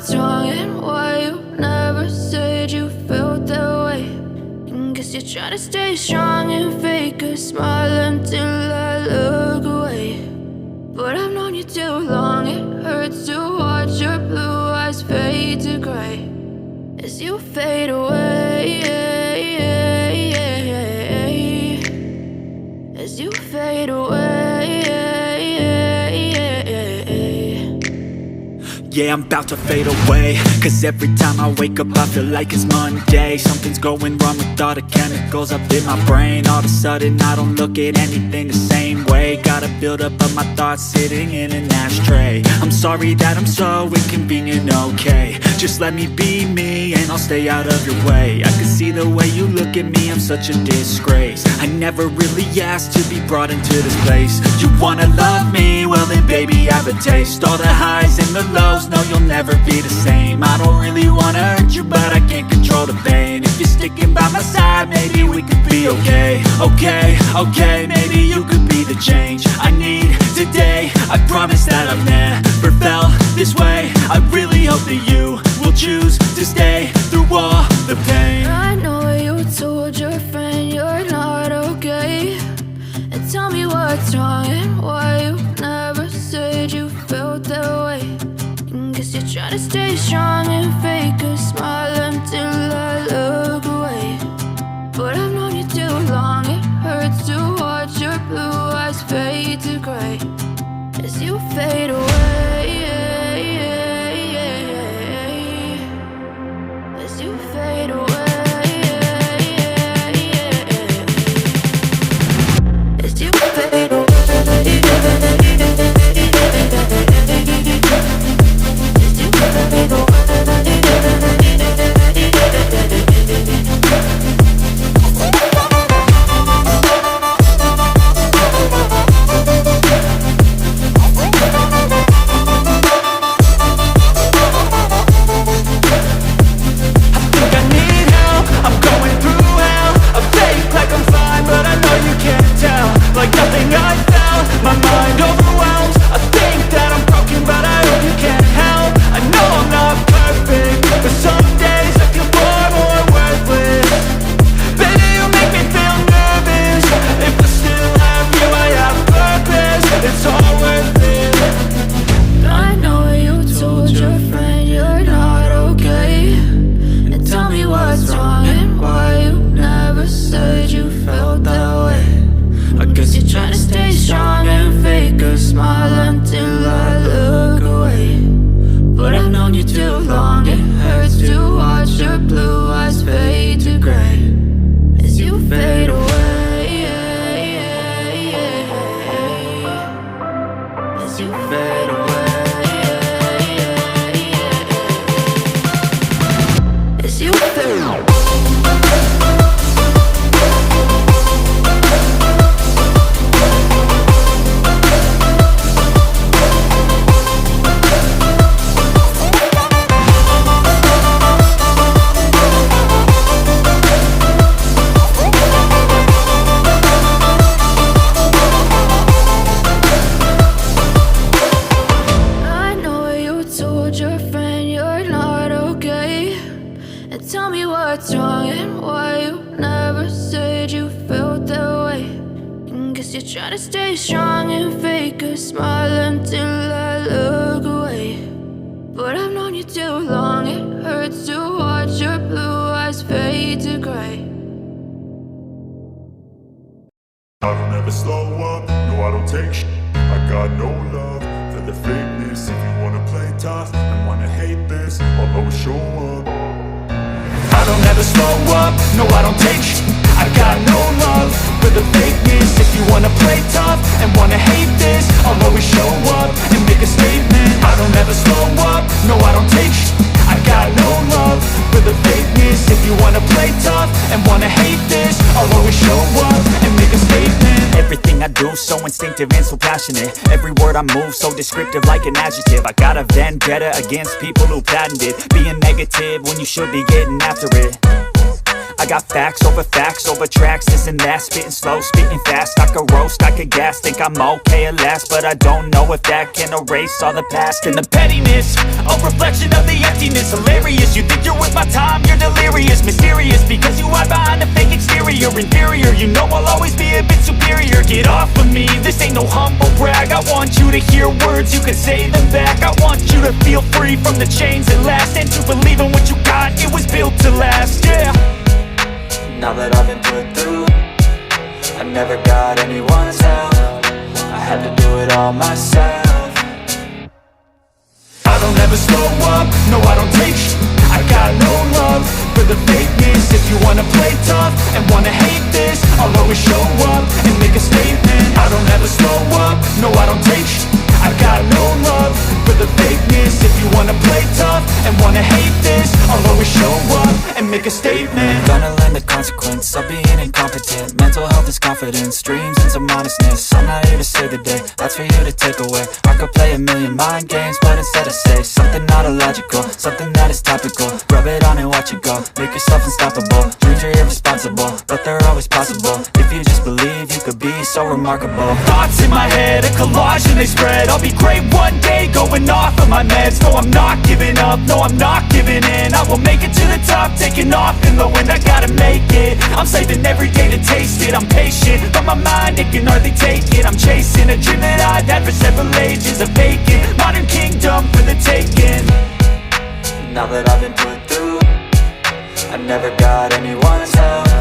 what's wrong and why you never said you felt that way. And guess you're trying to stay strong and fake a smile until I look away. But I've known you too long, it hurts to watch your blue eyes fade to gray as you fade away, as you fade away. Yeah, I'm about to fade away, cause every time I wake up I feel like it's Monday. Something's going wrong with all the chemicals up in my brain. All of a sudden I don't look at anything the same way. Got a buildup of my thoughts sitting in an ashtray. I'm sorry that I'm so inconvenient, okay. Just let me be me and I'll stay out of your way. I can see the way you look at me, I'm such a disgrace. I never really asked to be brought into this place. You wanna love me? Well then baby I have a taste. All the highs and the lows, no you'll never be the same. I don't really wanna hurt you but I can't control the pain. If you're sticking by my side maybe we could be okay. Okay, maybe you could be the change I need today. I promise that I've never felt this way. I really hope that you will choose to stay through all the pain. I know you told your friend you're not okay, and tell me what's wrong and why you never said you felt that way. And guess you're trying to stay strong and fake a smile until I look away. But I've known you too long, it hurts to watch your blue eyes fade to gray as you fade away, as you fade away, as you fade away. I don't ever slow up, no I don't take sh**. I got no love for the fakeness. If you wanna play tough and wanna hate this, I'll always show up. I don't ever slow up, no I don't take sh**. I got no love for the fakeness. If you wanna play tough and wanna hate this, I'll always show up and make a statement. I don't ever slow up, no I don't take sh**. I got no love for the fakeness. If you wanna play tough and wanna hate this, I'll always show up and make a statement. Everything I do so instinctive and so passionate. Every word I move so descriptive like an adjective. I got a vendetta against people who patented being negative when you should be getting after it. I got facts over tracks, this and that, spitting slow, spitting fast. I could roast, I could gas, think I'm okay at last, but I don't know if that can erase all the past. And the pettiness, a reflection of the emptiness. Hilarious, you think you're worth my time, you're delirious. Mysterious, because you hide behind a fake exterior. Inferior, you know I'll always be a bit superior. Get off of me, this ain't no humble brag. I want you to hear words, you can say them back. I want you to feel free from the chains that last, and to believe in what you got, it was built to last, yeah. Now that I've been put through, I never got anyone's help. I had to do it all myself. I don't ever slow up, no I don't take sh*t. I got no love for the fakeness. If you wanna play tough and wanna hate this, I'll always show up and make a statement. I don't ever slow up, no I don't take sh*t. I got no love for the fakeness. If you wanna play tough and wanna hate this, I'll always show up and make a statement. Gonna learn the consequence of being incompetent. Mental health is confidence, dreams and some honestness. I'm not here to save the day, that's for you to take away. I could play a million mind games, but instead I say something not illogical, something that is topical. Rub it on and watch it go, make yourself unstoppable. Dreams are irresponsible, but they're always possible. If you just believe, you could be so remarkable. Thoughts in my head, a collage and they spread. I'll be great one day, going off of my meds. No, I'm not giving up, no, I'm not giving in. I will make it to the top, taking off in the wind. I gotta make it, I'm saving every day to taste it. I'm patient, but my mind, it can hardly take it. I'm chasing a dream that I've had for several ages. A vacant, modern kingdom for the taking. Now that I've been put through, I never got anyone's help.